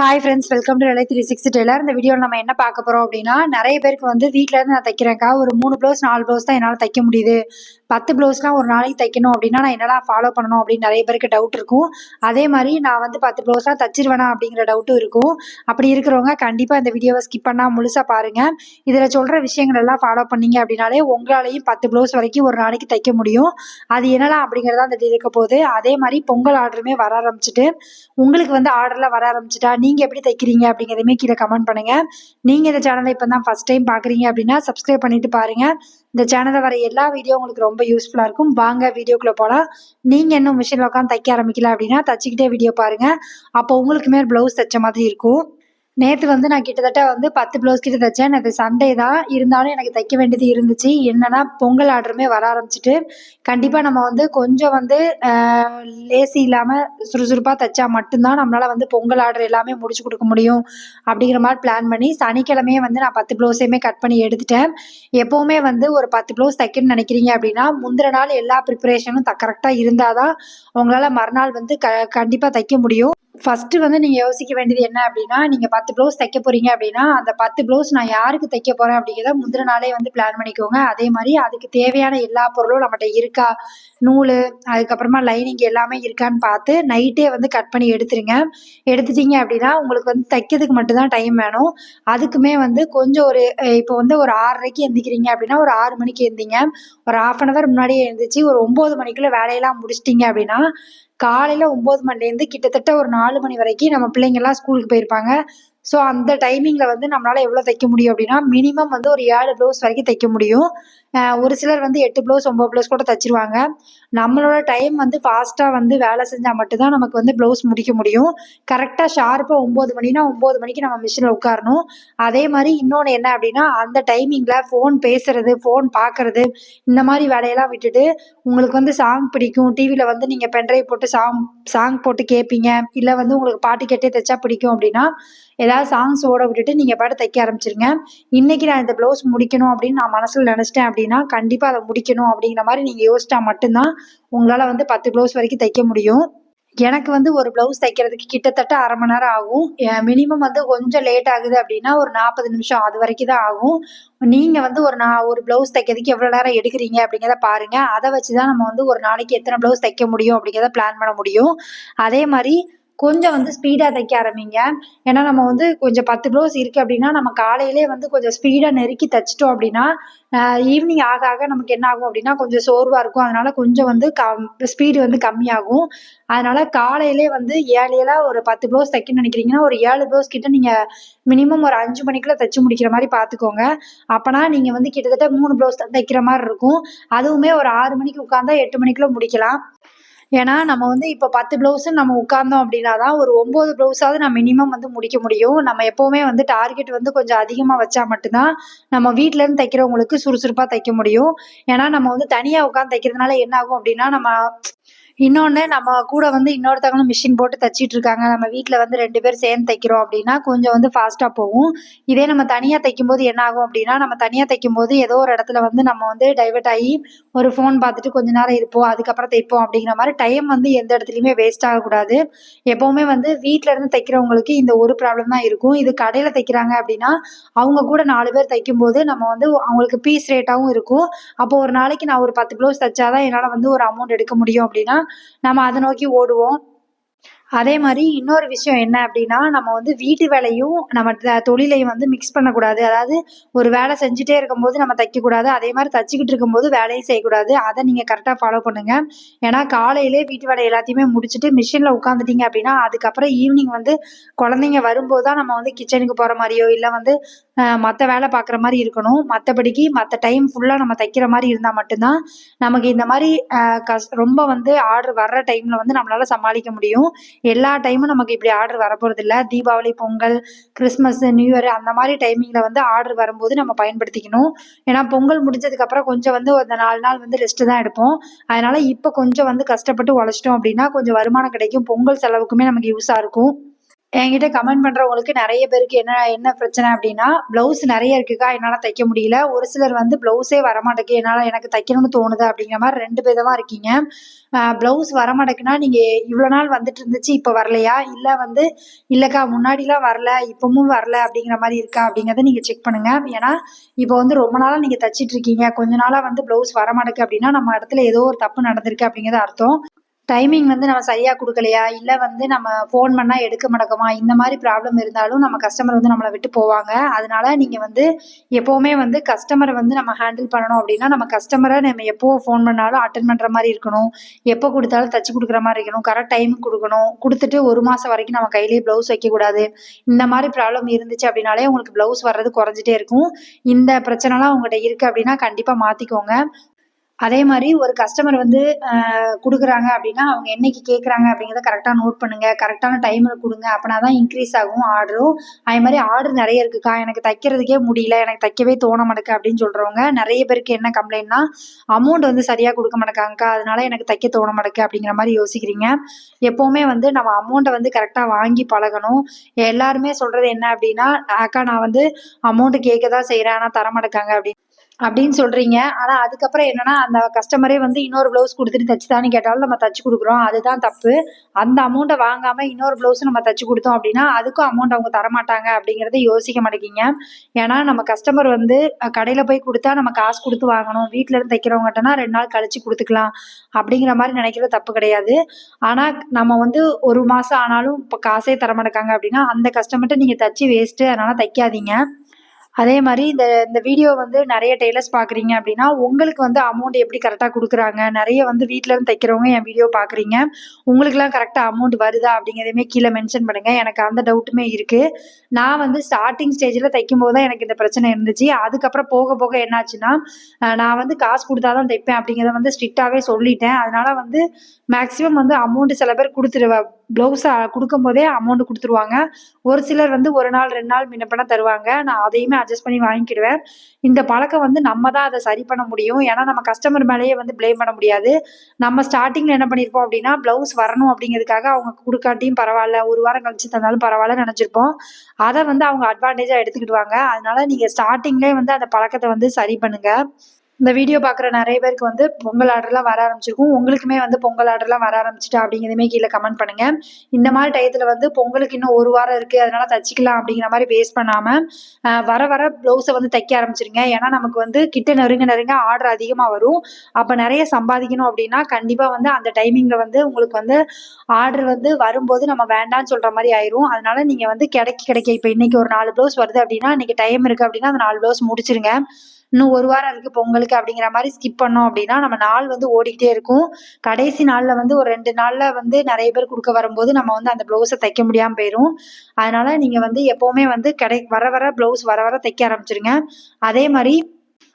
Hi friends, welcome to LA 360 tailor. இந்த வீடியோவில் நம்ம என்ன பார்க்க போகிறோம் அப்படின்னா, நிறைய பேருக்கு வந்து வீட்டிலேருந்து நான் தைக்கிறேன்க்கா, ஒரு 3 ப்ளவுஸ் 4 ப்ளவுஸ் தான் என்னால் தைக்க முடியுது, 10 ப்ளவுஸ்லாம் ஒரு நாளைக்கு தைக்கணும் அப்படின்னா நான் என்னெல்லாம் ஃபாலோ பண்ணணும் அப்படின்னு நிறைய பேருக்கு டவுட் இருக்கும். அதே மாதிரி நான் வந்து 10 ப்ளவுஸ்லாம் தச்சிருவேனா அப்படிங்கிற டவுட்டும் இருக்கும். அப்படி இருக்கிறவங்க கண்டிப்பாக இந்த வீடியோவை ஸ்கிப் பண்ணால் முழுசாக பாருங்கள். இதில் சொல்கிற விஷயங்கள் எல்லாம் ஃபாலோ பண்ணீங்க அப்படின்னாலே உங்களாலையும் 10 ப்ளவுஸ் வரைக்கும் ஒரு நாளைக்கு தைக்க முடியும். அது என்னலாம் அப்படிங்கிறதா அந்த இருக்க போகுது. அதே மாதிரி பொங்கல் ஆர்டருமே வர ஆரம்பிச்சிட்டு, உங்களுக்கு வந்து ஆர்டர்லாம் வர ஆரம்பிச்சிட்டா நீங்கள் எப்படி தைக்கிறீங்க அப்படிங்கிறதுமே கீழே கமெண்ட் பண்ணுங்கள். நீங்கள் இந்த சேனலை இப்போ தான் ஃபஸ்ட் டைம் பார்க்குறீங்க அப்படின்னா சப்ஸ்கிரைப் பண்ணிட்டு பாருங்கள். இந்த சேனலில் வர எல்லா வீடியோ உங்களுக்கு ரொம்ப யூஸ்ஃபுல்லாக இருக்கும். வாங்க வீடியோக்குள்ளே போகலாம். நீங்கள் இன்னும் மிஷினில் உட்காந்து தைக்க ஆரம்பிக்கல அப்படின்னா தச்சிக்கிட்டே வீடியோ பாருங்கள். அப்போ உங்களுக்குமே ப்ளவுஸ் தைச்ச மாதிரி இருக்கும். நேற்று வந்து நான் கிட்டத்தட்ட வந்து 10 ப்ளவுஸ் கிட்ட தைச்சேன். நேற்று சண்டே தான், இருந்தாலும் எனக்கு தைக்க வேண்டியது இருந்துச்சு. என்னன்னா பொங்கல் ஆர்டருமே வர ஆரம்பிச்சிட்டு, கண்டிப்பாக நம்ம வந்து கொஞ்சம் வந்து லேசி இல்லாமல் சுறுசுறுப்பாக தைச்சா மட்டும்தான் நம்மளால் வந்து பொங்கல் ஆர்டர் எல்லாமே முடிச்சு கொடுக்க முடியும் அப்படிங்கிற மாதிரி பிளான் பண்ணி சனிக்கிழமையே வந்து நான் 10 ப்ளவுஸையுமே கட் பண்ணி எடுத்துட்டேன். எப்போவுமே வந்து ஒரு 10 ப்ளவுஸ் தைக்கணும்னு நினைக்கிறீங்க அப்படின்னா முந்தின நாள் எல்லா ப்ரிப்பரேஷனும் கரெக்டாக இருந்தால் தான் உங்களால் மறுநாள் வந்து கண்டிப்பாக தைக்க முடியும். ஃபஸ்ட்டு வந்து நீங்கள் யோசிக்க வேண்டியது என்ன அப்படின்னா, நீங்கள் 10 ப்ளவுஸ் தைக்க போகிறீங்க அப்படின்னா அந்த 10 ப்ளவுஸ் நான் யாருக்கு தைக்க போகிறேன் அப்படிங்கிறத முந்தின நாளே வந்து பிளான் பண்ணிக்கோங்க. அதே மாதிரி அதுக்கு தேவையான எல்லா பொருளும் நம்மகிட்ட இருக்கா, நூல், அதுக்கப்புறமா லைனிங் எல்லாமே இருக்கான்னு பார்த்து நைட்டே வந்து கட் பண்ணி எடுத்துருங்க. எடுத்துட்டீங்க அப்படின்னா உங்களுக்கு வந்து தைக்கிறதுக்கு மட்டும்தான் டைம் வேணும். அதுக்குமே வந்து கொஞ்சம் ஒரு இப்போ வந்து ஒரு 6:30க்கு எந்திக்கிறீங்க அப்படின்னா ஒரு 6 மணிக்கு எந்திங்க. ஒரு 1/2 hour முன்னாடியே எழுந்திரிச்சு ஒரு 9 மணிக்குள்ளே வேலையெல்லாம் முடிச்சிட்டிங்க அப்படின்னா காலையில் 9 மணிலேருந்து கிட்டத்தட்ட ஒரு 4 மணி வரைக்கும் நம்ம பிள்ளைங்கள்லாம் ஸ்கூலுக்கு போயிருப்பாங்க. ஸோ அந்த டைமிங்கில் வந்து நம்மளால் எவ்வளோ தைக்க முடியும் அப்படின்னா மினிமம் வந்து ஒரு 7 ப்ளவுஸ் வரைக்கும் தைக்க முடியும். ஒரு சிலர் வந்து 8 ப்ளவுஸ் 9 ப்ளவுஸ் கூட தைச்சிருவாங்க. நம்மளோட டைம் வந்து ஃபாஸ்ட்டாக வந்து வேலை செஞ்சால் மட்டும்தான் நமக்கு வந்து ப்ளவுஸ் முடிக்க முடியும். கரெக்டாக ஷார்ப்பாக 9 மணினா 9 மணிக்கு நம்ம மிஷினில் உட்காரணும். அதே மாதிரி இன்னொன்று என்ன அப்படின்னா அந்த டைமிங்கில் ஃபோன் பேசுறது, ஃபோன் பார்க்குறது, இந்த மாதிரி வேலையெல்லாம் விட்டுட்டு உங்களுக்கு வந்து சாங் பிடிக்கும், டிவியில் வந்து நீங்கள் பென்ட்ரைவ் போட்டு சாங் போட்டு கேட்பீங்க, இல்லை வந்து உங்களுக்கு பாட்டு கேட்டே தைச்சா பிடிக்கும் அப்படின்னா ஏதாவது சாங்ஸ் ஓட விட்டுட்டு நீங்கள் பாட்டு தைக்க ஆரம்பிச்சிருங்க. இன்றைக்கி நான் இந்த ப்ளவுஸ் முடிக்கணும் அப்படின்னு நான் மனசில் நினச்சிட்டேன் அப்படின்னா கண்டிப்பாக அதை முடிக்கணும் அப்படிங்கிற மாதிரி நீங்கள் யோசிச்சா மட்டும்தான் உங்களால் வந்து 10 ப்ளவுஸ் வரைக்கும் தைக்க முடியும். எனக்கு வந்து ஒரு ப்ளவுஸ் தைக்கிறதுக்கு கிட்டத்தட்ட 1/2 மணி நேரம் ஆகும். மினிமம் வந்து கொஞ்சம் லேட் ஆகுது அப்படின்னா ஒரு 40 நிமிஷம் அது வரைக்கும் தான் ஆகும். நீங்கள் வந்து ஒரு ப்ளவுஸ் தைக்கிறதுக்கு எவ்வளோ நேரம் எடுக்கிறீங்க அப்படிங்கிறத பாருங்கள். அதை வச்சு தான் நம்ம வந்து ஒரு நாளைக்கு எத்தனை ப்ளவுஸ் தைக்க முடியும் அப்படிங்கிறத பிளான் பண்ண முடியும். அதே மாதிரி கொஞ்சம் வந்து ஸ்பீடாக தைக்க ஆரம்பிங்க. ஏன்னா நம்ம வந்து கொஞ்சம் 10 ப்ளவுஸ் இருக்குது அப்படின்னா நம்ம காலையிலே வந்து கொஞ்சம் ஸ்பீடாக நெருக்கி தைச்சிட்டோம் அப்படின்னா ஈவினிங் ஆக ஆக நமக்கு என்ன ஆகும் அப்படின்னா கொஞ்சம் சோர்வாக இருக்கும். அதனால கொஞ்சம் வந்து ஸ்பீடு வந்து கம்மியாகும். அதனால காலையிலே வந்து ஏர்லியலாக ஒரு 10 ப்ளவுஸ் தைக்கணும்னு நினைக்கிறீங்கன்னா ஒரு 7 ப்ளவுஸ் கிட்ட நீங்கள் மினிமம் ஒரு 5 மணிக்குள்ளே தைச்சு முடிக்கிற மாதிரி பார்த்துக்கோங்க. அப்போனா நீங்கள் வந்து கிட்டத்தட்ட 3 ப்ளவுஸ் தான் தைக்கிற மாதிரி இருக்கும். அதுவுமே ஒரு 6 மணிக்கு உட்காந்தா 8 மணிக்குள்ளே முடிக்கலாம். ஏன்னா நம்ம வந்து இப்போ 10 ப்ளவுஸுன்னு நம்ம உட்கார்ந்தோம் அப்படின்னா தான் ஒரு 9 ப்ளவுஸாவது நான் மினிமம் வந்து முடிக்க முடியும். நம்ம எப்போவுமே வந்து டார்கெட் வந்து கொஞ்சம் அதிகமாக வச்சா மட்டும்தான் நம்ம வீட்டிலேருந்து தைக்கிறவங்களுக்கு சுறுசுறுப்பாக தைக்க முடியும். ஏன்னா நம்ம வந்து தனியாக உட்காந்து தைக்கிறதுனால என்ன ஆகும் அப்படின்னா இன்னொன்று நம்ம கூட வந்து இன்னொருத்தவங்களும் மிஷின் போட்டு தைச்சிட்டு இருக்காங்க, நம்ம வீட்டில் வந்து 2 பேர் சேர்ந்து தைக்கிறோம் அப்படின்னா கொஞ்சம் வந்து ஃபாஸ்ட்டாக போகும். இதே நம்ம தனியாக தைக்கும்போது என்ன ஆகும் அப்படின்னா நம்ம தனியாக தைக்கும்போது ஏதோ ஒரு இடத்துல வந்து நம்ம வந்து டைவர்ட் ஆகி ஒரு ஃபோன் பார்த்துட்டு கொஞ்ச நேரம் இருப்போம், அதுக்கப்புறம் தைப்போம் அப்படிங்கிற மாதிரி டைம் வந்து எந்த இடத்துலையுமே வேஸ்ட் ஆகக்கூடாது. எப்போவுமே வந்து வீட்டில் இருந்து தைக்கிறவங்களுக்கு இந்த ஒரு ப்ராப்ளம் தான் இருக்கும். இது கடையில் தைக்கிறாங்க அப்படின்னா அவங்க கூட 4 பேர் தைக்கும்போது நம்ம வந்து அவங்களுக்கு பீஸ் ரேட்டாகவும் இருக்கும். அப்போ ஒரு நாளைக்கு நான் ஒரு 10 ப்ளவுஸ் தைச்சாதான் என்னால் வந்து ஒரு அமௌண்ட் எடுக்க முடியும் அப்படின்னா நம்ம அதை நோக்கி ஓடுவோம். அதே மாதிரி இன்னொரு விஷயம் என்ன அப்படின்னா நம்ம வந்து வீட்டு வேலையும் நம்ம தொழிலையும் வந்து மிக்ஸ் பண்ணக்கூடாது. அதாவது ஒரு வேலை செஞ்சுட்டே இருக்கும்போது நம்ம தைக்கக்கூடாது, அதே மாதிரி தச்சுக்கிட்டு இருக்கும்போது வேலையும் செய்யக்கூடாது. அதை நீங்கள் கரெக்டாக ஃபாலோ பண்ணுங்க. ஏன்னா காலையிலே வீட்டு வேலை எல்லாத்தையுமே முடிச்சுட்டு மிஷினில் உட்காந்துட்டீங்க அப்படின்னா அதுக்கப்புறம் ஈவினிங் வந்து குழந்தைங்க வரும்போது தான் நம்ம வந்து கிச்சனுக்கு போகிற மாதிரியோ இல்லை வந்து மற்ற வேலை பார்க்குற மாதிரி இருக்கணும். மற்றபடிக்கு மற்ற டைம் ஃபுல்லாக நம்ம தைக்கிற மாதிரி இருந்தால் மட்டும்தான் நமக்கு இந்த மாதிரி ரொம்ப வந்து ஆர்டர் வர்ற டைமில் வந்து நம்மளால் சமாளிக்க முடியும். எல்லா டைமும் நமக்கு இப்படி ஆர்டர் வரப்போகிறதில்ல. Deepavali, Pongal, Christmas, new year அந்த மாதிரி டைமிங்கில் வந்து ஆர்டர் வரும்போது நம்ம பயன்படுத்திக்கணும். ஏன்னா பொங்கல் முடிஞ்சதுக்கப்புறம் கொஞ்சம் வந்து ஒரு 4 நாள் வந்து ரெஸ்ட்டு தான் எடுப்போம். அதனால் இப்போ கொஞ்சம் வந்து கஷ்டப்பட்டு உழைச்சிட்டோம் அப்படின்னா கொஞ்சம் வருமானம் கிடைக்கும். பொங்கல் செலவுக்குமே நமக்கு யூஸாக இருக்கும். என்கிட்ட கமெண்ட் பண்றவங்களுக்கு நெறைய பேருக்கு என்ன என்ன பிரச்சனை அப்டின்னா, ப்ளவுஸ் நெறைய இருக்குக்கா என்னால தைக்க முடியல. ஒரு சிலர் வந்து ப்ளவுஸே வரமாட்டேங்குது. எனக்கு தைக்கணும்னு தோணுது அப்டிங்கிற மாரி 2 விதமா இருக்கீங்க. ப்ளவுஸ் வரமாட்டேங்குன்னா, நீங்க இவ்ளோ நாள் வந்துட்டு இருந்துச்சு, இப்ப வரலையா? இல்ல வந்து இல்லக்கா முன்னாடிலாம் வரல, இப்பவும் வரல அப்டிங்கிற மாரி இருக்கா? அப்டிங்கிறத நீங்க செக் பண்ணுங்க. ஏன்னா, இப்போ வந்து ரொம்ப நாளா நீங்க தச்சுட்டு இருக்கீங்க. கொஞ்ச நாளா வந்து ப்ளவுஸ் வரமாட்டேங்குது அப்டின்னா, நம்ம இடத்துல ஏதோ ஒரு தப்பு நடந்திருக்கு அப்டிங்கிறது அர்த்தம். டைமிங் வந்து நம்ம சரியா குடுக்கலையா? இல்ல வந்து நம்ம ஃபோன் பண்ணா எடுக்க மாட்டோமா? இந்த மாரி ப்ராப்ளம் இருந்தாலும் நம்ம கஸ்டமர் வந்து நம்மள விட்டு போவாங்க. அதனால நீங்க வந்து எப்பவுமே வந்து கஸ்டமர வந்து நம்ம ஹேண்டில் பண்ணணும் அப்டின்னா, நம்ம கஸ்டமர நம்ம எப்போ ஃபோன் பண்ணாலும் அட்டெண்ட் பண்ற மாரி இருக்கணும். எப்போ குடுத்தாலும் தச்சு குடுக்குற மாரி இருக்கணும். கரெக்ட் டைமுக்கு குடுக்கணும். குடுத்துட்டு 1 மாசம் வரைக்கும் நம்ம கையிலேயே ப்ளவுஸ் வைக்கக்கூடாது. இந்த மாரி ப்ராப்ளம் இருந்துச்சு அப்டின்னாலே உங்களுக்கு ப்ளவுஸ் வர்றது குறைஞ்சிட்டே இருக்கும். இந்த பிரச்சனைலாம் உங்கட்ட இருக்கு அப்டின்னா, கண்டிப்பா மாத்திக்கோங்க. அதே மாரி ஒரு கஸ்டமர் வந்து குடுக்குறாங்க அப்டின்னா, அவங்க என்னைக்கு கேட்குறாங்க அப்டிங்கிறத கரெக்ட்டா நோட் பண்ணுங்க. கரெக்ட்டான டைம்ல குடுங்க. அப்பனா தான் இன்க்ரீஸ் ஆகும் ஆர்டரும். அதே மாரி ஆர்டர் நெறைய இருக்குக்கா, எனக்கு தைக்கிறதுக்கே முடியல, எனக்கு தைக்கவே தோண மாட்டேங்குது அப்டின்னு சொல்றவங்க, நெறைய பேருக்கு என்ன கம்ப்ளைண்ட்னா, அமௌண்ட் வந்து சரியா குடுக்க மாட்டேங்காங்கக்கா, அதனால எனக்கு தைக்க தோண மாட்டேங்குது அப்டிங்கிற மாரி யோசிக்கிறீங்க. எப்பவுமே வந்து நம்ம அமௌண்ட்ட வந்து கரெக்ட்டா வாங்கி பழகணும். எல்லாருமே சொல்றது என்ன அப்டின்னா, அக்கா நான் வந்து அமௌண்ட் கேட்க தான் செய்றேன். ஆனா தரமாட்டேங்காங்க அப்படின்னு சொல்றீங்க. ஆனா அதுக்கப்புறம் என்னன்னா, அந்த கஸ்டமரே வந்து இன்னொரு ப்ளவுஸ் குடுத்துட்டு தச்சு தான்னு கேட்டாலும் நம்ம தச்சு குடுக்குறோம். அதுதான் தப்பு. அந்த அமௌண்ட்ட வாங்காம இன்னொரு ப்ளவுஸ் நம்ம தச்சு குடுத்தோம் அப்படின்னா, அதுக்கும் அமௌண்ட் அவங்க தரமாட்டாங்க அப்படிங்கிறத யோசிக்க மாட்டேங்கிறீங்க. ஏன்னா நம்ம கஸ்டமர் வந்து கடையில போய் குடுத்தா நம்ம காசு குடுத்து வாங்கணும். வீட்ல இருந்து தைக்கிறவங்கட்டனா 2 நாள் கழிச்சு குடுத்துக்கலாம். அப்படிங்கிற மாரி நெனைக்கிறது தப்பு கிடையாது. ஆனா நம்ம வந்து 1 மாசம் ஆனாலும் இப்ப காசே தரமாட்டேங்காங்க அப்படின்னா, அந்த கஸ்டமர்ட்ட நீங்க தச்சு வேஸ்ட்டு. அதனால தைக்காதீங்க. அதே மாரி இந்த இந்த வீடியோ வந்து நெறைய டெய்லர்ஸ் பார்க்குறீங்க அப்டின்னா, உங்களுக்கு வந்து அமௌண்ட் எப்படி கரெக்ட்டா குடுக்குறாங்க? நெறைய வந்து வீட்ல இருந்து தைக்கிறவங்க என் வீடியோ பார்க்குறீங்க. உங்களுக்கெல்லாம் கரெக்ட்டா அமௌண்ட் வருதா? அப்படிங்கிறதையுமே கீழ மென்ஷன் பண்ணுங்க. எனக்கு அந்த டவுட்டுமே இருக்கு. நான் வந்து ஸ்டார்ட்டிங் ஸ்டேஜ்ல தைக்கும்போது தான் எனக்கு இந்த பிரச்சனை இருந்துச்சு. அதுக்கப்புறம் போக போக என்னாச்சுன்னா, நான் வந்து காசு குடுத்தா தான் தைப்பேன் அப்படிங்கிறத வந்து ஸ்ட்ரிக்ட்டாவே சொல்லிட்டேன். அதனால வந்து மேக்ஸிமம் வந்து அமௌண்ட் சில பேர் ப்ளவுஸ குடுக்கும்போதே அமௌண்ட் குடுத்துருவாங்க. ஒரு சிலர் வந்து 1 நாள், 2 நாள் முன்ன பின்ன தருவாங்க. நான் அதையுமே அட்ஜஸ்ட் பண்ணி வாங்கிக்கிடுவேன். இந்த பழக்கம் வந்து நம்ம தான் அத சரி பண்ண முடியும். ஏன்னா, நம்ம கஸ்டமர் மேலேயே வந்து ப்ளேம் பண்ண முடியாது. நம்ம ஸ்டார்ட்டிங்ல என்ன பண்ணியிருப்போம் அப்டின்னா, ப்ளவுஸ் வரணும் அப்டிங்கிறதுக்காக அவங்க குடுக்காட்டியும் பரவால்ல, 1 வாரம் கழிச்சு தந்தாலும் பரவால்லன்னு நெனச்சிருப்போம். அத வந்து அவங்க அட்வான்டேஜா எடுத்துக்கிடுவாங்க. அதனால நீங்க ஸ்டார்ட்டிங்லயே வந்து அந்த பழக்கத்த வந்து சரி பண்ணுங்க. இந்த வீடியோ பார்க்குற நெறைய பேருக்கு வந்து பொங்கல் ஆர்டர்லாம் வர ஆரம்பிச்சிருக்கும். உங்களுக்குமே வந்து பொங்கல் ஆர்டர்லாம் வர ஆரம்பிச்சுட்டா அப்படிங்கிறதையுமே கீழ கமெண்ட் பண்ணுங்க. இந்த மாரி டயத்துல வந்து பொங்கலுக்கு இன்னும் 1 வாரம் இருக்கு. அதனால தச்சுக்கலாம் அப்படிங்கிற மாரி வேஸ்ட் பண்ணாம, வர வர ப்ளவுஸ வந்து தைக்க ஆரம்பிச்சுருங்க. ஏன்னா நமக்கு வந்து கிட்ட நெருங்க நெருங்க ஆர்டர் அதிகமா வரும். அப்ப நெறைய சம்பாதிக்கணும் அப்படின்னா, கண்டிப்பா வந்து அந்த டைமிங்ல வந்து உங்களுக்கு வந்து ஆர்டர் வந்து வரும்போது நம்ம வேண்டான்னு சொல்ற மாரி ஆயிரும். அதனால நீங்க வந்து கிடைக்க கிடைக்க இப்ப இன்னைக்கு ஒரு 4 ப்ளவுஸ் வருது அப்படின்னா, இன்னைக்கு டைம் இருக்கு அப்படின்னா, அந்த 4 ப்ளவுஸ் முடிச்சுருங்க. இன்னும் 1 வாரம் இருக்கு பொங்கலுக்கு அப்படிங்கிற மாரி ஸ்கிப் பண்ணோம் அப்படின்னா, நம்ம நாள் வந்து ஓடிக்கிட்டே இருக்கும். கடைசி நாள்ல வந்து ஒரு 2 நாள்ல வந்து நெறைய பேர் குடுக்க வரும்போது, நம்ம வந்து அந்த ப்ளவுஸ தைக்க முடியாம போயிரும். அதனால நீங்க வந்து எப்பவுமே வந்து வர வர ப்ளவுஸ் வர வர தைக்க ஆரம்பிச்சுருங்க. அதே மாரி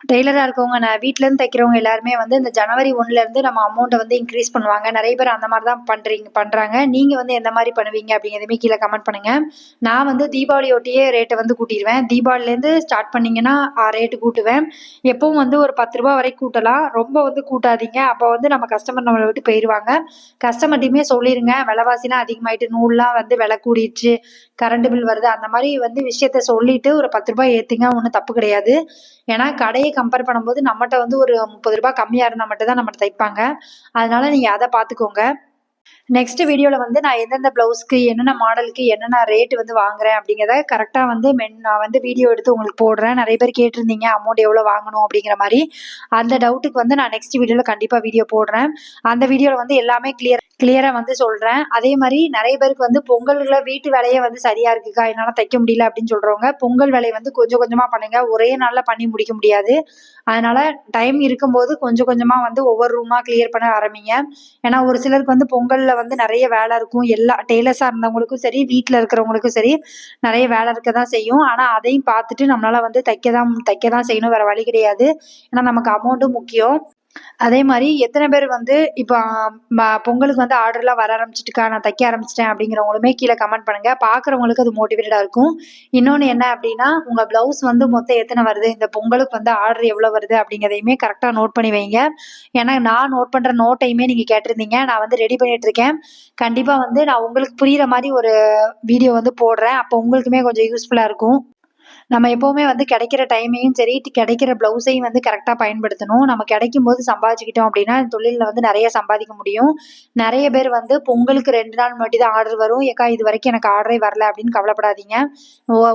டெய்லரா இருக்கவங்க, நான் வீட்ல இருந்து தைக்கிறவங்க எல்லாருமே வந்து இந்த ஜனவரி 1ல இருந்து நம்ம அமௌண்ட்ட வந்து இன்கிரீஸ் பண்ணுவாங்க. நெறைய பேர் அந்த மாரி தான் பண்றாங்க. நீங்க வந்து எந்த மாரி பண்ணுவீங்க அப்படிங்கிறதையுமே கீழ கமெண்ட் பண்ணுங்க. நான் வந்து தீபாவளியொட்டியே ரேட்ட வந்து கூட்டிருவேன். தீபாவளிலேருந்து ஸ்டார்ட் பண்ணீங்கன்னா, ரேட் கூட்டுவேன். எப்பவும் வந்து ஒரு ரூ. 10 வரைக்கும் கூட்டலாம். ரொம்ப வந்து கூட்டாதீங்க. அப்ப வந்து நம்ம கஸ்டமர் நம்மள விட்டு போயிருவாங்க. கஸ்டமர்ட்டயுமே சொல்லிருங்க, விலைவாசிலாம் அதிகமாயிட்டு, நூல்லாம் வந்து விலை கூடிருச்சு, கரண்ட் பில் வருது. அந்த மாரி வந்து விஷயத்த சொல்லிட்டு ஒரு ரூ. 10 ஏத்துங்க. ஒண்ணும் தப்பு கிடையாது. ஏன்னா கடைய கம்பேர் பண்ணும்போது நம்மட்ட வந்து ஒரு ரூ. 30 கம்மியா இருந்தா மட்டும் தான் நம்மட்ட தைப்பாங்க. அதனால நீங்க அத பார்த்துக்கோங்க. நெக்ஸ்ட் வீடியோல வந்து நான் எந்தெந்த ப்ளவுஸ்க்கு, என்னென்ன மாடலுக்கு, என்னென்ன ரேட் வந்து வாங்குறேன் அப்படிங்கிறத கரெக்ட்டா வந்து நான் வந்து வீடியோ எடுத்து உங்களுக்கு போடுறேன். நெறைய பேர் கேட்டிருந்தீங்க அமௌண்ட் எவ்வளோ வாங்கணும் அப்படிங்கிற மாரி. அந்த டவுட்டுக்கு வந்து நான் நெக்ஸ்ட் வீடியோல கண்டிப்பா வீடியோ போடுறேன். அந்த வீடியோல வந்து எல்லாமே கிளியரா வந்து சொல்றேன். அதே மாரி நெறைய பேருக்கு வந்து பொங்கல்ல வீட்டு வேலையே வந்து சரியா இருக்குக்கா, என்னால தைக்க முடியல அப்படின்னு சொல்றவங்க, பொங்கல் வேலைய வந்து கொஞ்சம் கொஞ்சமா பண்ணுங்க. ஒரே நாள்ல பண்ணி முடிக்க முடியாது. அதனால டைம் இருக்கும்போது கொஞ்சம் கொஞ்சமா வந்து ஒவ்வொரு ரூமா கிளியர் பண்ண ஆரம்பிங்க. ஏன்னா ஒரு சிலருக்கு வந்து பொங்கல்ல வந்து நெறைய வேலை இருக்கும். எல்லா டெய்லர்ஸா இருந்தவங்களுக்கும் சரி, வீட்ல இருக்கிறவங்களுக்கும் சரி, நெறைய வேலை இருக்க தான் செய்யும். ஆனா அதையும் பார்த்துட்டு நம்மளால வந்து தைக்க தான் செய்யணும். வேற வழி கிடையாது. ஏன்னா நமக்கு அமௌண்ட்டும் முக்கியம். அதே மாரி எத்தனை பேர் வந்து இப்போ பொங்கலுக்கு வந்து ஆர்டர்லாம் வர ஆரம்பிச்சுட்டுக்கா, நான் தைக்க ஆரம்பிச்சுட்டேன் அப்படிங்கிறவங்களுமே கீழ கமெண்ட் பண்ணுங்க. பார்க்குறவங்களுக்கு அது மோட்டிவேட்டடா இருக்கும். இன்னொன்னு என்ன அப்படின்னா, உங்க ப்ளவுஸ் வந்து மொத்தம் எத்தனை வருது? இந்த பொங்கலுக்கு வந்து ஆர்டர் எவ்வளோ வருது? அப்படிங்கிறதையுமே கரெக்ட்டா நோட் பண்ணி வைங்க. ஏன்னா, நான் நோட் பண்ற நோட்டையுமே நீங்க கேட்டிருந்தீங்க. நான் வந்து ரெடி பண்ணிட்டு இருக்கேன். கண்டிப்பா வந்து நான் உங்களுக்கு புரியிற மாரி ஒரு வீடியோ வந்து போடுறேன். அப்போ உங்களுக்குமே கொஞ்சம் யூஸ்ஃபுல்லா இருக்கும். நம்ம எப்பவுமே வந்து கிடைக்கிற டைமையும் சரி, கிடைக்கிற ப்ளவுஸையும் வந்து கரெக்ட்டா பயன்படுத்தணும். நம்ம கிடைக்கும்போது சம்பாதிச்சுக்கிட்டோம் அப்படின்னா, இந்த தொழில்ல வந்து நெறைய சம்பாதிக்க முடியும். நெறைய பேர் வந்து பொங்கலுக்கு 2 நாள் முன்னாடி தான் ஆர்டர் வரும். "ஏக்கா இதுவரைக்கும் எனக்கு ஆர்டரே வரல" அப்படின்னு கவலைப்படாதீங்க.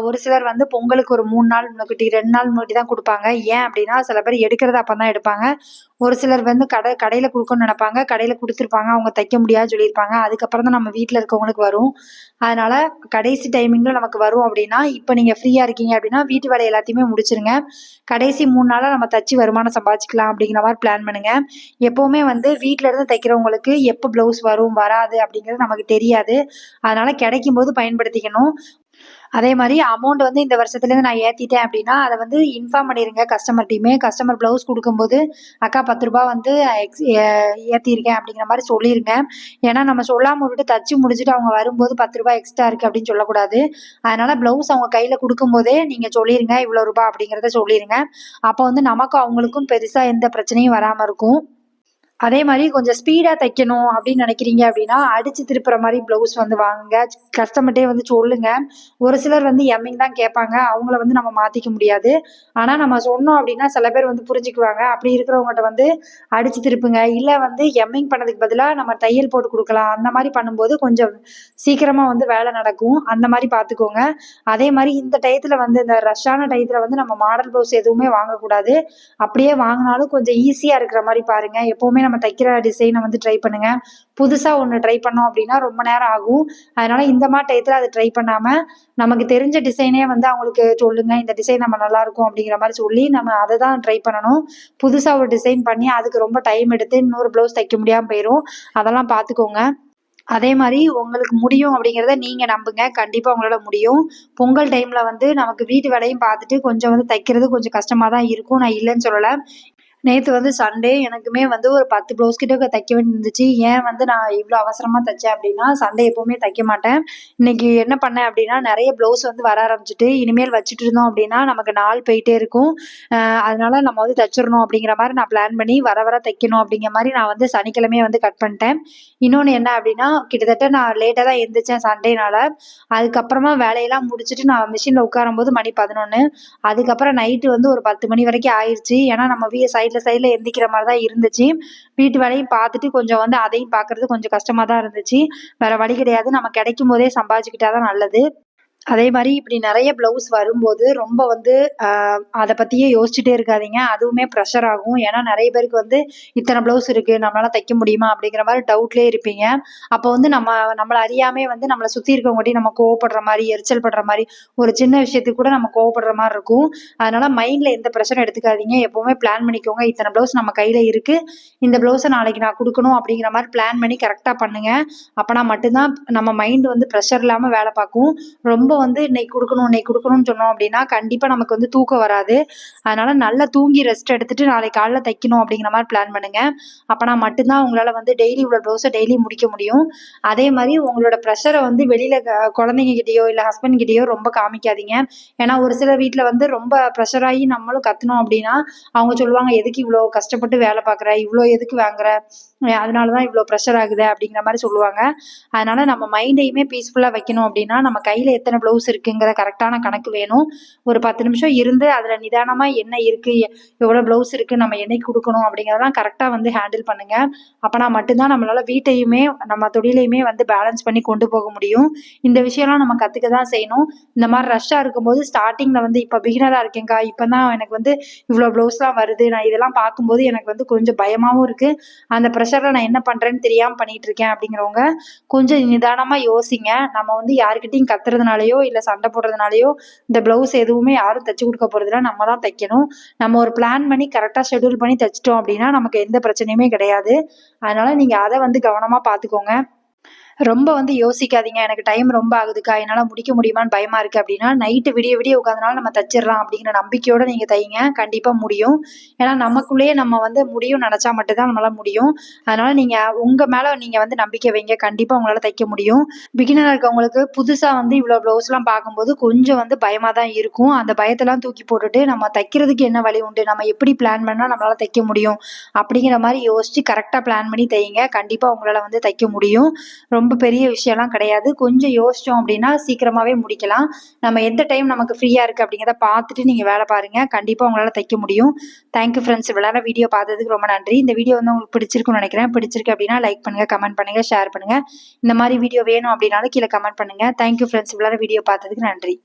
ஒரு சிலர் வந்து பொங்கலுக்கு ஒரு 3 நாள் முன்னாடி, 2 நாள் முன்னாடி தான் குடுப்பாங்க. ஏன் அப்படின்னா, சில பேர் எடுக்கிறது அப்பதான் எடுப்பாங்க. ஒரு சிலர் வந்து கடையில குடுக்கணும்னு நெனைப்பாங்க. கடையில குடுத்துருப்பாங்க. அவங்க தைக்க முடியாதுன்னு சொல்லியிருப்பாங்க. அதுக்கப்புறம் தான் நம்ம வீட்ல இருக்கவங்களுக்கு வரும். அதனால கடைசி டைமிங்ல நமக்கு வரும் அப்படின்னா, இப்ப நீங்க ஃப்ரீயா இருக்கீங்க அப்படின்னா, வீட்டு வேலை எல்லாத்தையுமே முடிச்சுருங்க. கடைசி 3 நாளா நம்ம தச்சு வருமானம் சம்பாதிச்சுக்கலாம் அப்படிங்கிற மாரி பிளான் பண்ணுங்க. எப்பவுமே வந்து வீட்ல இருந்து தைக்கிறவங்களுக்கு எப்ப ப்ளவுஸ் வரும், வராது அப்படிங்கிறது நமக்கு தெரியாது. அதனால கிடைக்கும்போது பயன்படுத்திக்கணும். அதே மாரி அமௌண்ட் வந்து இந்த வருஷத்துலேருந்து நான் ஏத்திட்டேன் அப்டின்னா, அத வந்து இன்ஃபார்ம் பண்ணிருங்க கஸ்டமர்ட்டயுமே. கஸ்டமர் ப்ளவுஸ் குடுக்கும்போது, "அக்கா ரூ. 10 வந்து எக்ஸ் ஏ ஏத்தியிருக்கேன்" அப்படிங்கிற மாரி சொல்லிருங்க. ஏன்னா நம்ம சொல்லாம விட்டுட்டு தச்சு முடிச்சுட்டு அவங்க வரும்போது ரூ. 10 எக்ஸ்ட்ரா இருக்கு அப்படின்னு சொல்லக்கூடாது. அதனால ப்ளவுஸ் அவங்க கையில குடுக்கும்போதே நீங்க சொல்லிருங்க, "இவ்வளோ ரூபா" அப்படிங்கிறத சொல்லிருங்க. அப்ப வந்து நமக்கும் அவங்களுக்கும் பெருசா எந்த பிரச்சனையும் வராம இருக்கும். அதே மாரி கொஞ்சம் ஸ்பீடா தைக்கணும் அப்படின்னு நினைக்கிறீங்க அப்படின்னா, அடிச்சு திருப்புற மாரி ப்ளவுஸ் வந்து வாங்குங்க. கஸ்டமர்ட்டயே வந்து சொல்லுங்க. ஒரு சிலர் வந்து எம்மிங் தான் கேட்பாங்க. அவங்கள வந்து நம்ம மாத்திக்க முடியாது. ஆனா நம்ம சொன்னோம் அப்படின்னா, சில பேர் வந்து புரிஞ்சுக்குவாங்க. அப்படி இருக்கிறவங்கட்ட வந்து அடிச்சு திருப்புங்க. இல்ல வந்து எம்மிங் பண்ணதுக்கு பதிலா நம்ம தையல் போட்டு குடுக்கலாம். அந்த மாரி பண்ணும்போது கொஞ்சம் சீக்கிரமா வந்து வேலை நடக்கும். அந்த மாரி பார்த்துக்கோங்க. அதே மாரி இந்த டயத்துல வந்து இந்த ரஷ்ஷான டயத்துல வந்து நம்ம மாடல் ப்ளவுஸ் எதுவுமே வாங்கக்கூடாது. அப்படியே வாங்குனாலும் கொஞ்சம் ஈஸியா இருக்கிற மாரி பாருங்க. எப்பவுமே நம்ம தைக்கிற டிசைன வந்து ட்ரை பண்ணுங்க. புதுசா ஒண்ணு ட்ரை பண்ணோம் அப்படின்னா ரொம்ப நேரம் ஆகும். அதனால இந்த மாரி டயத்துல அத ட்ரை பண்ணாம, நமக்கு தெரிஞ்ச டிசைனே வந்து அவங்களுக்கு சொல்லுங்க. இந்த டிசைன் நம்ம நல்லாருக்கும் அப்படிங்கிற மாரி சொல்லி, நம்ம அத தான் ட்ரை பண்ணணும். புதுசா ஒரு டிசைன் பண்ணி அதுக்கு ரொம்ப டைம் எடுத்து இன்னொரு ப்ளவுஸ் தைக்க முடியாம போயிரும். அதெல்லாம் பார்த்துக்கோங்க. அதே மாரி உங்களுக்கு முடியும் அப்படிங்கிறத நீங்க நம்புங்க. கண்டிப்பா உங்களால முடியும். பொங்கல் டைம்ல வந்து நமக்கு வீட்டு வேலையும் பார்த்துட்டு கொஞ்சம் வந்து தைக்கிறது கொஞ்சம் கஷ்டமா தான் இருக்கும். நான் இல்லன்னு சொல்லல. நேத்து வந்து சண்டே எனக்குமே வந்து ஒரு 10 ப்ளவுஸ் கிட்ட தைக்க வேண்டியிருந்துச்சு. ஏன் வந்து நான் இவ்ளோ அவசரமா தைச்சேன் அப்டின்னா, சண்டே எப்பவுமே தைக்க மாட்டேன். இன்னைக்கு என்ன பண்ணேன் அப்டின்னா, நெறைய ப்ளவுஸ் வந்து வர ஆரம்பிச்சுட்டு, இனிமேல் வச்சுட்டு இருந்தோம் அப்டின்னா, நமக்கு நாள் போயிட்டே இருக்கும். அதனால நம்ம வந்து தச்சிரணும் அப்டிங்கிற மாரி நான் பிளான் பண்ணி வர வர தைக்கணும் அப்டிங்கிற மாரி நான் வந்து சனிக்கிழமையே வந்து கட் பண்ணிட்டேன். இன்னொன்னு என்ன அப்டின்னா, கிட்டத்தட்ட நான் லேட்டா தான் எந்திரிச்சேன் சண்டேனால. அதுக்கப்புறமா வேலையெல்லாம் முடிச்சுட்டு நான் மிஷின்ல உட்காரும்போது மணி 11. அதுக்கப்புறம் நைட்டு வந்து ஒரு 10 மணி வரைக்கும் ஆயிருச்சு. ஏன்னா நம்ம சைட்ல எந்திரிக்கிற மாரி தான் இருந்துச்சு. வீட்டு வேலையும் பார்த்துட்டு கொஞ்சம் வந்து அதையும் பார்க்கறது கொஞ்சம் கஷ்டமா தான் இருந்துச்சு. வேற வழி கிடையாது. நம்ம கிடைக்கும்போதே சம்பாதிச்சுக்கிட்டா தான் நல்லது. அதே மாரி இப்படி நெறைய ப்ளவுஸ் வரும்போது, ரொம்ப வந்து அ அத பத்தியே யோசிச்சுட்டே இருக்காதீங்க. அதுவுமே ப்ரெஷர் ஆகும். ஏன்னா நெறைய பேருக்கு வந்து இத்தன ப்ளவுஸ் இருக்கு. நம்மளால தைக்க முடியுமா? அப்படிங்கிற மாரி டவுட்லயே இருப்பீங்க. அப்போ வந்து நம்மள அறியாமயே வந்து நம்மள சுத்தி இருக்கவங்ககிட்டயும் நம்ம கோவப்படுற மாரி, எரிச்சல் படுற மாரி, ஒரு சின்ன விஷயத்துக்கு கூட நம்ம கோவப்படுற மாரி இருக்கும். அதனால மைண்ட்ல எந்த ப்ரெஷரும் எடுத்துக்காதீங்க. எப்பவுமே பிளான் பண்ணிக்கோங்க. இத்தன ப்ளவுஸ் நம்ம கையில இருக்கு. இந்த ப்ளவுஸ நாளைக்கு நான் குடுக்கணும் அப்படிங்கிற மாரி பிளான் பண்ணி கரெக்ட்டா பண்ணுங்க. அப்பனா மட்டும் தான் நம்ம மைண்ட் வந்து ப்ரெஷர் இல்லாம வேல பார்க்கும். ரொம்ப வந்து இன்னைக்கு குடுக்கணும்னு சொன்னோம் அப்படின்னா, கண்டிப்பா நமக்கு வந்து தூக்கம் வராது. அதனால நல்லா தூங்கி ரெஸ்ட் எடுத்துட்டு நாளைக்கு காலைல தைக்கணும் அப்படிங்கிற மாரி பிளான் பண்ணுங்க. அப்பனா மட்டும் தான் உங்களால வந்து டெய்லி இவ்வளோ ப்ளவுஸ டெய்லி முடிக்க முடியும். அதே மாரி உங்களோட ப்ரெஷர வந்து வெளியில குழந்தைங்க கிட்டயோ, இல்ல ஹஸ்பண்ட் கிட்டயோ ரொம்ப காமிக்காதீங்க. ஏன்னா ஒரு சில வீட்ல வந்து ரொம்ப ப்ரெஷர் ஆயி நம்மளும் கத்துனோம் அப்படின்னா, அவங்க சொல்லுவாங்க, "எதுக்கு இவ்வளோ கஷ்டப்பட்டு வேல பார்க்குற? இவ்வளோ எதுக்கு வாங்குற? அதனால தான் இவ்வளோ ப்ரெஷர் ஆகுது." அப்படிங்கிற மாரி சொல்லுவாங்க. அதனால நம்ம மைண்டையுமே பீஸ்ஃபுல்லா வைக்கணும் அப்படின்னா, நம்ம கையில எத்தன ப்ளவுஸ் இருக்குங்கிற கரெக்ட்டான கணக்கு வேணும். ஒரு 10 நிமிஷம் இருந்து அதுல நிதானமா என்ன இருக்கு, எவ்வளோ ப்ளவுஸ் இருக்கு, நம்ம என்னைக்கு குடுக்கணும் அப்படிங்கிறதெல்லாம் கரெக்ட்டா வந்து ஹேண்டில் பண்ணுங்க. அப்பனா மட்டும் தான் நம்மளால வீட்டையுமே, நம்ம தொழிலையுமே வந்து பேலன்ஸ் பண்ணி கொண்டு போக முடியும். இந்த விஷயம்லாம் நம்ம கத்துக்க தான் செய்யணும். இந்த மாரி ரஷ்ஷா இருக்கும்போது ஸ்டார்ட்டிங்ல வந்து இப்ப பிகினரா இருக்கேன்க்கா, இப்ப தான் எனக்கு வந்து இவ்வளோ ப்ளவுஸ்லாம் வருது. நான் இதெல்லாம் பார்க்கும்போது எனக்கு வந்து கொஞ்சம் பயமாவும் இருக்கு. அந்த ப்ரெஷர்ல நான் என்ன பண்றேன்னு தெரியாம பண்ணிட்டு இருக்கேன் அப்படிங்கிறவங்க, கொஞ்சம் நிதானமா யோசிங்க. நம்ம வந்து யார்கிட்டயும் கத்துறதுனாலயோ, இல்ல சண்டை போடுறதுனாலயோ, இந்த ப்ளவுஸ் எதுவுமே யாரும் தச்சு குடுக்க போறதில்ல. நம்ம தான் தைக்கணும். நம்ம ஒரு பிளான் பண்ணி கரெக்ட்டா ஷெட்யூல் பண்ணி தச்சுட்டோம் அப்டின்னா, நமக்கு எந்த பிரச்சனையுமே கிடையாது. அதனால நீங்க அத வந்து கவனமா பார்த்துக்கோங்க. ரொம்ப வந்து யோசிக்காதீங்க. எனக்கு டைம் ரொம்ப ஆகுதுக்கா, என்னால முடிக்க முடியுமான்னு பயமா இருக்கு அப்படின்னா, நைட்டு விடிய விடிய உட்காந்தனாலும் நம்ம தச்சிரலாம் அப்படிங்கிற நம்பிக்கையோட நீங்க தைங்க. கண்டிப்பா முடியும். ஏன்னா நமக்குள்ளேயே நம்ம வந்து முடியும்னு நெனச்சா மட்டும் தான் நம்மளால முடியும். அதனால நீங்க உங்க மேல நீங்க வந்து நம்பிக்கை வைங்க. கண்டிப்பா உங்களால தைக்க முடியும். பிகினரா இருக்கவங்களுக்கு புதுசா வந்து இவ்ளோ ப்ளவுஸ்லாம் பார்க்கும்போது கொஞ்சம் வந்து பயமா தான் இருக்கும். அந்த பயத்தெல்லாம் தூக்கி போட்டுட்டு, நம்ம தைக்கிறதுக்கு என்ன வழி உண்டு? நம்ம எப்படி பிளான் பண்ணா நம்மளால தைக்க முடியும்? அப்படிங்கிற மாரி யோசிச்சு கரெக்ட்டா பிளான் பண்ணி தைங்க. கண்டிப்பா உங்களால வந்து தைக்க முடியும். ரொம்ப பெரிய விஷயம்லாம் கிடையாது. கொஞ்சம் யோசிச்சோம் அப்படின்னா சீக்கிரமாவே முடிக்கலாம். நம்ம எந்த டைம் நமக்கு ஃப்ரீயா இருக்கு அப்படிங்கிறத பார்த்துட்டு நீங்க வேலை பாருங்க. கண்டிப்பா உங்களால தைக்க முடியும். Thank you friends. இவ்வளவு நேரம் வீடியோ பார்த்ததுக்கு ரொம்ப நன்றி. இந்த வீடியோ வந்து உங்களுக்கு பிடிச்சிருக்கும்னு நினைக்கிறேன். பிடிச்சிருக்கு அப்படின்னா லைக் பண்ணுங்க, கமெண்ட் பண்ணுங்க, ஷேர் பண்ணுங்க. இந்த மாரி வீடியோ வேணும் அப்படின்னாலும் கீழ கமெண்ட் பண்ணுங்க. Thank you friends. இவ்வளவு நேரம் வீடியோ பார்த்ததுக்கு நன்றி.